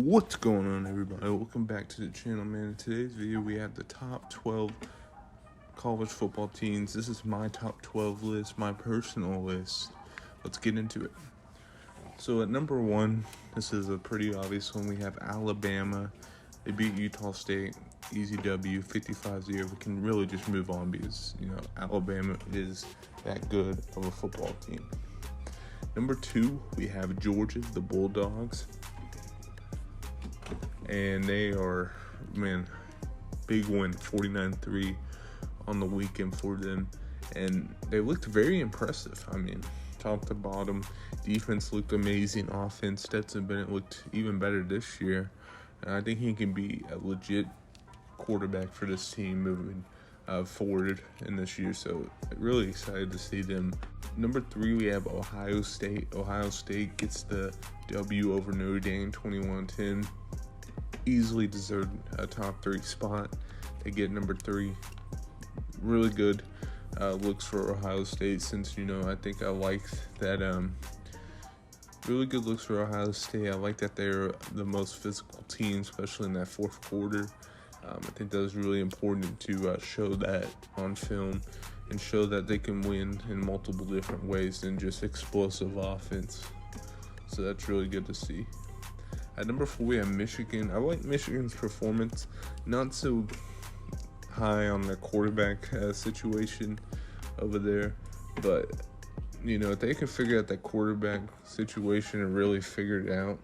What's going on, everybody? Welcome back to the channel, man. In today's video, we have the top 12 college football teams. This is my top 12 list, my personal list. Let's get into it. So at number 1, this is a pretty obvious one. We have Alabama. They beat Utah State. Easy W, 55-0. We can really just move on because, Alabama is that good of a football team. Number 2, we have Georgia, the Bulldogs. And they are, big win, 49-3 on the weekend for them. And they looked very impressive. Top to bottom, defense looked amazing. Offense, Stetson Bennett looked even better this year. And I think he can be a legit quarterback for this team moving forward in this year. So really excited to see them. Number 3, we have Ohio State. Ohio State gets the W over Notre Dame, 21-10. Easily deserved a top 3 spot. They get number 3. Really good looks for Ohio State, since I think I liked that. Really good looks for Ohio State. I like that they're the most physical team, especially in that fourth quarter. I think that was really important to show that on film and show that they can win in multiple different ways than just explosive offense. So that's really good to see. At number 4, we have Michigan. I like Michigan's performance. Not so high on the quarterback situation over there. But, if they can figure out that quarterback situation and really figure it out,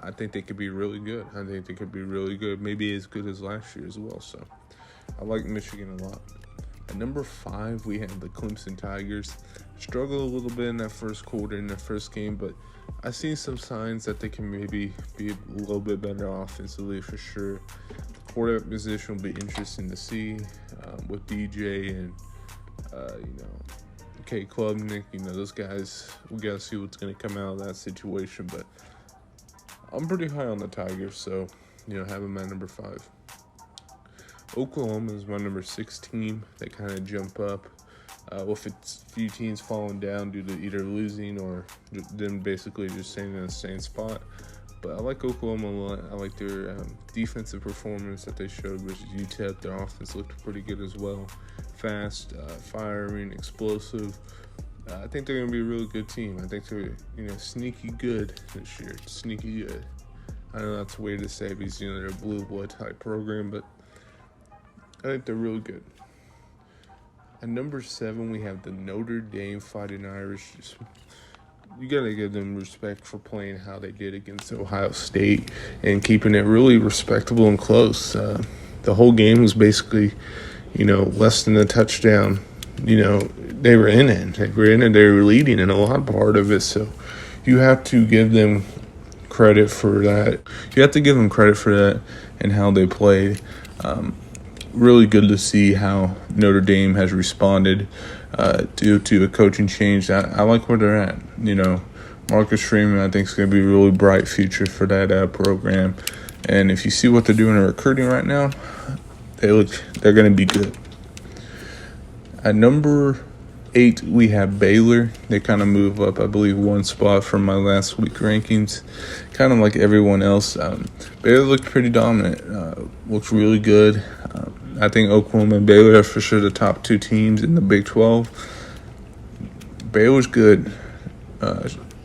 I think they could be really good. Maybe as good as last year as well. So I like Michigan a lot. At number 5, we have the Clemson Tigers. Struggled a little bit in that first quarter, in that first game, but I've seen some signs that they can maybe be a little bit better offensively for sure. The quarterback position will be interesting to see with DJ and, Kate Klubnik. Those guys, we got to see what's going to come out of that situation, but I'm pretty high on the Tigers, so, have them at number 5. Oklahoma is my number 6 team. They kind of jump up with a few teams falling down due to either losing or them basically just staying in the same spot. But I like Oklahoma a lot. I like their defensive performance that they showed versus UTEP. Their offense looked pretty good as well. Fast, firing, explosive. I think they're going to be a really good team. I think they're, sneaky good this year. Sneaky good. I know that's weird to say because, they're a blue blood type program, but I think they're really good. At number 7, we have the Notre Dame Fighting Irish. You got to give them respect for playing how they did against Ohio State and keeping it really respectable and close. The whole game was basically, less than a touchdown. They were in it. They were leading in a lot part of it. So you have to give them credit for that. And how they played. Really good to see how Notre Dame has responded due to a coaching change. I like where they're at. Marcus Freeman, I think, is going to be a really bright future for that program. And if you see what they're doing in recruiting right now, they're going to be good. At number 8, we have Baylor. They kind of move up, I believe, 1 spot from my last week rankings. Kind of like everyone else. Baylor looked pretty dominant. Looked really good. I think Oklahoma and Baylor are for sure the top 2 teams in the Big 12. Baylor's good.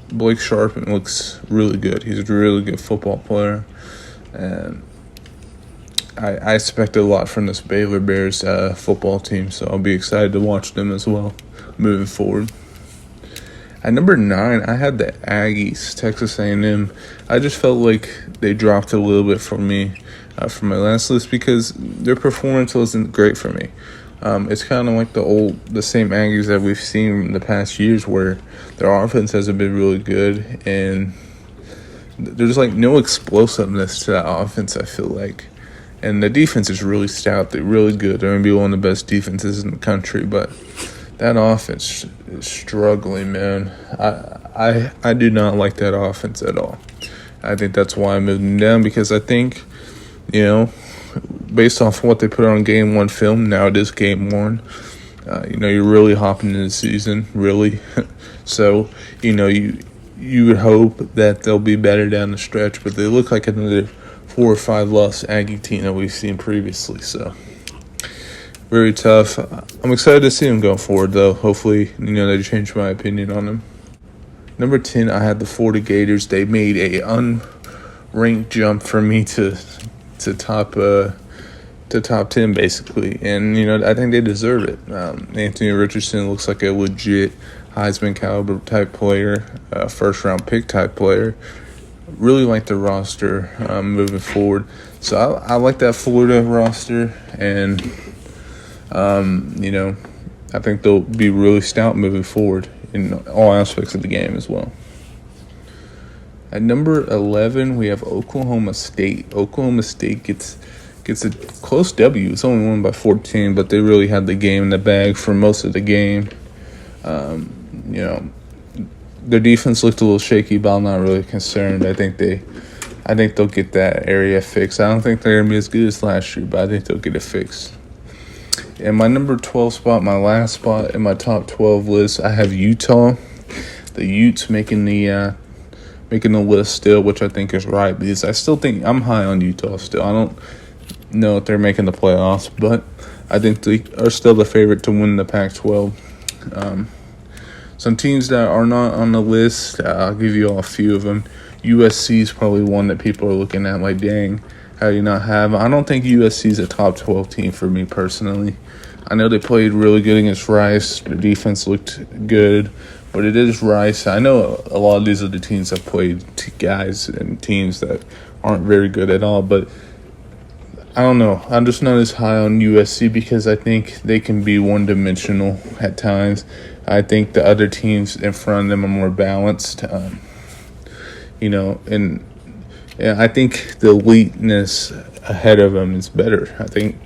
Blake Sharpen looks really good. He's a really good football player. And I expect a lot from this Baylor Bears football team, so I'll be excited to watch them as well moving forward. At number 9, I had the Aggies, Texas A&M. I just felt like they dropped a little bit for me from my last list because their performance wasn't great for me. It's kind of like the same Aggies that we've seen in the past years, where their offense hasn't been really good, and there's no explosiveness to that offense, I feel like. And the defense is really stout. They're really good. They're going to be one of the best defenses in the country, but that offense is struggling, man. I do not like that offense at all. I think that's why I moved them down, because I think, based off what they put on Game 1 film, now it is Game 1. You're really hopping into the season, really. So, you you would hope that they'll be better down the stretch, but they look like another 4 or 5 loss Aggie team that we've seen previously. So very tough. I'm excited to see them go forward, though. Hopefully, they change my opinion on them. Number 10, I had the Florida Gators. They made a unranked jump for me to top 10 basically, and I think they deserve it. Anthony Richardson looks like a legit Heisman caliber type player, first round pick type player. Really like the roster moving forward. So I like that Florida roster, and I think they'll be really stout moving forward in all aspects of the game as well. At number 11, we have Oklahoma State. Oklahoma State gets a close W. It's only won by 14, but they really had the game in the bag for most of the game. Their defense looked a little shaky, but I'm not really concerned. I think they'll get that area fixed. I don't think they're gonna be as good as last year, but I think they'll get it fixed. And my number 12 spot, my last spot in my top 12 list, I have Utah. The Utes making the list still, which I think is right, because I still think I'm high on Utah still. I don't know if they're making the playoffs, but I think they are still the favorite to win the Pac-12. Some teams that are not on the list, I'll give you all a few of them. USC is probably one that people are looking at like, dang, how do you not have? I don't think USC is a top 12 team for me personally. I know they played really good against Rice. Their defense looked good, but it is Rice. I know a lot of these other teams have played guys and teams that aren't very good at all, but I don't know. I'm just not as high on USC because I think they can be one-dimensional at times. I think the other teams in front of them are more balanced, and I think the eliteness ahead of them is better. I think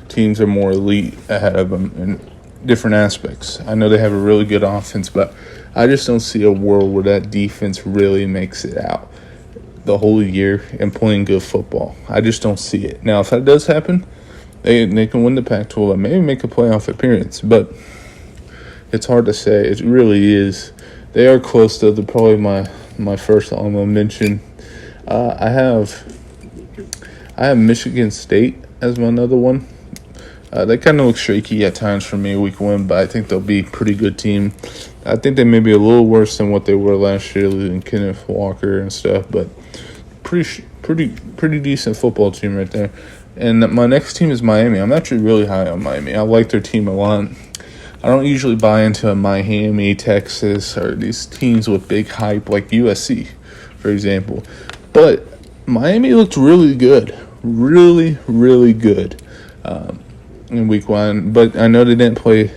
teams are more elite ahead of them in different aspects. I know they have a really good offense, but I just don't see a world where that defense really makes it out the whole year and playing good football. I just don't see it. Now, if that does happen, they can win the Pac-12 and maybe make a playoff appearance, but it's hard to say. It really is. They are close, though. They're probably my first honorable mention. I have Michigan State as my another one. They kind of look shaky at times for me week 1, but I think they'll be a pretty good team. I think they may be a little worse than what they were last year, losing Kenneth Walker and stuff, but pretty decent football team right there. And my next team is Miami. I'm actually really high on Miami. I like their team a lot. I don't usually buy into a Miami, Texas, or these teams with big hype like USC, for example. But Miami looked really good. Really, really good in week 1. But I know they didn't play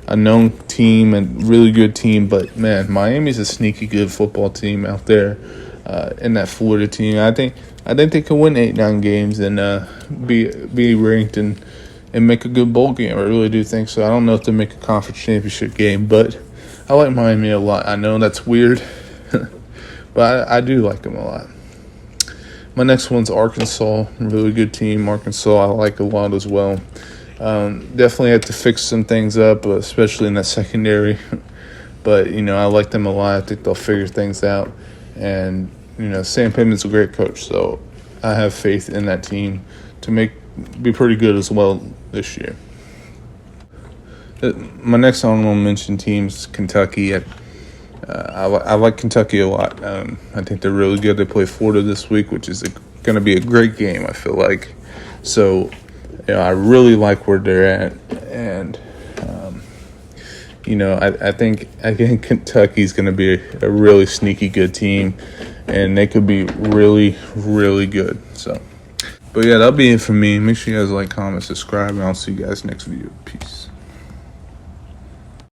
a known team and really good team. But, man, Miami's a sneaky good football team out there in that Florida team. I think they can win 8-9 games and be ranked and make a good bowl game. I really do think so. I don't know if they'll make a conference championship game, but I like Miami a lot. I know that's weird, but I do like them a lot. My next one's Arkansas. Really good team. Arkansas I like a lot as well. Definitely have to fix some things up, especially in that secondary. But, I like them a lot. I think they'll figure things out. And, Sam Pittman's a great coach, so I have faith in that team to be pretty good as well this year. My next honorable mention team is Kentucky. I like Kentucky a lot. I think they're really good. They play Florida this week, which is going to be a great game, I feel like. So, I really like where they're at. And, I think Kentucky's going to be a really sneaky good team. And they could be really, really good. So, but yeah, that'll be it for me. Make sure you guys like, comment, subscribe, and I'll see you guys next video. Peace.